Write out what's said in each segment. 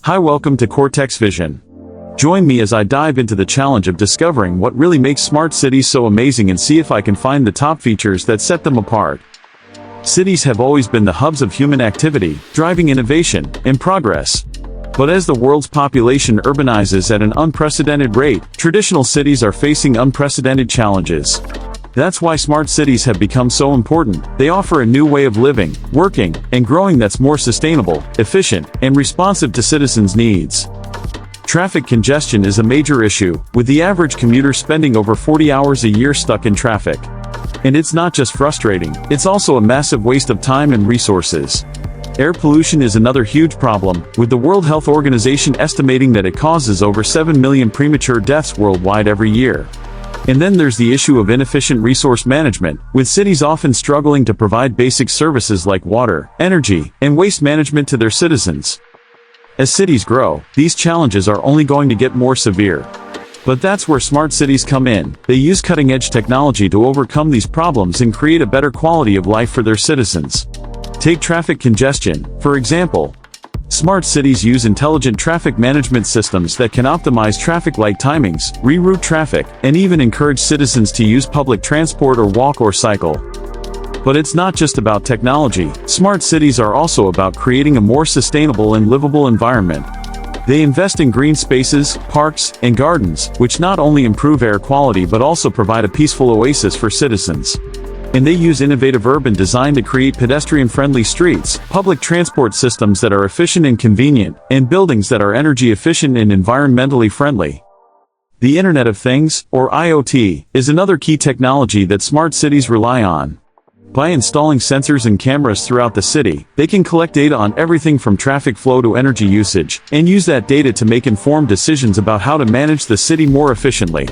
Hi, welcome to Cortex Vision. Join me as I dive into the challenge of discovering what really makes smart cities so amazing and see if I can find the top features that set them apart. Cities have always been the hubs of human activity, driving innovation and progress. But as the world's population urbanizes at an unprecedented rate, traditional cities are facing unprecedented challenges. That's why smart cities have become so important. They offer a new way of living, working, and growing that's more sustainable, efficient, and responsive to citizens' needs. Traffic congestion is a major issue, with the average commuter spending over 40 hours a year stuck in traffic. And it's not just frustrating, it's also a massive waste of time and resources. Air pollution is another huge problem, with the World Health Organization estimating that it causes over 7 million premature deaths worldwide every year. And then there's the issue of inefficient resource management, with cities often struggling to provide basic services like water, energy, and waste management to their citizens. As cities grow, these challenges are only going to get more severe. But that's where smart cities come in. They use cutting-edge technology to overcome these problems and create a better quality of life for their citizens. Take traffic congestion, for example. Smart cities use intelligent traffic management systems that can optimize traffic light timings, reroute traffic, and even encourage citizens to use public transport or walk or cycle. But it's not just about technology. Smart cities are also about creating a more sustainable and livable environment. They invest in green spaces, parks, and gardens, which not only improve air quality but also provide a peaceful oasis for citizens. And they use innovative urban design to create pedestrian-friendly streets, public transport systems that are efficient and convenient, and buildings that are energy efficient and environmentally friendly. The Internet of Things, or IoT, is another key technology that smart cities rely on. By installing sensors and cameras throughout the city, they can collect data on everything from traffic flow to energy usage, and use that data to make informed decisions about how to manage the city more efficiently.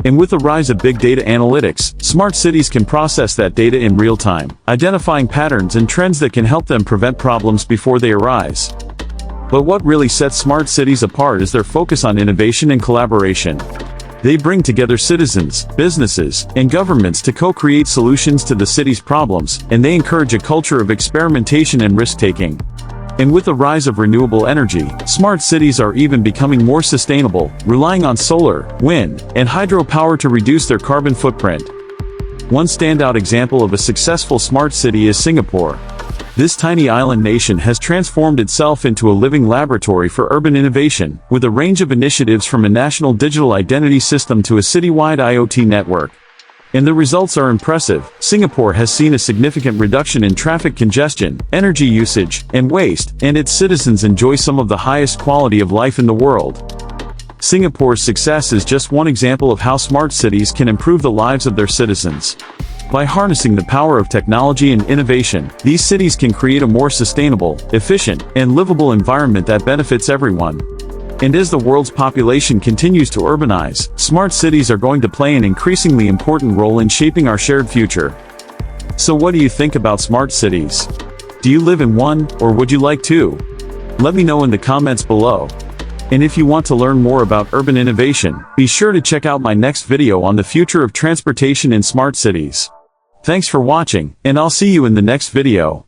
And with the rise of big data analytics, smart cities can process that data in real time, identifying patterns and trends that can help them prevent problems before they arise. But what really sets smart cities apart is their focus on innovation and collaboration. They bring together citizens, businesses, and governments to co-create solutions to the city's problems, and they encourage a culture of experimentation and risk-taking. And with the rise of renewable energy, smart cities are even becoming more sustainable, relying on solar, wind, and hydropower to reduce their carbon footprint. One standout example of a successful smart city is Singapore. This tiny island nation has transformed itself into a living laboratory for urban innovation, with a range of initiatives from a national digital identity system to a citywide IoT network. And the results are impressive. Singapore has seen a significant reduction in traffic congestion, energy usage, and waste, and its citizens enjoy some of the highest quality of life in the world. Singapore's success is just one example of how smart cities can improve the lives of their citizens. By harnessing the power of technology and innovation, these cities can create a more sustainable, efficient, and livable environment that benefits everyone. And as the world's population continues to urbanize, smart cities are going to play an increasingly important role in shaping our shared future. So what do you think about smart cities? Do you live in one, or would you like to? Let me know in the comments below. And if you want to learn more about urban innovation, be sure to check out my next video on the future of transportation in smart cities. Thanks for watching, and I'll see you in the next video.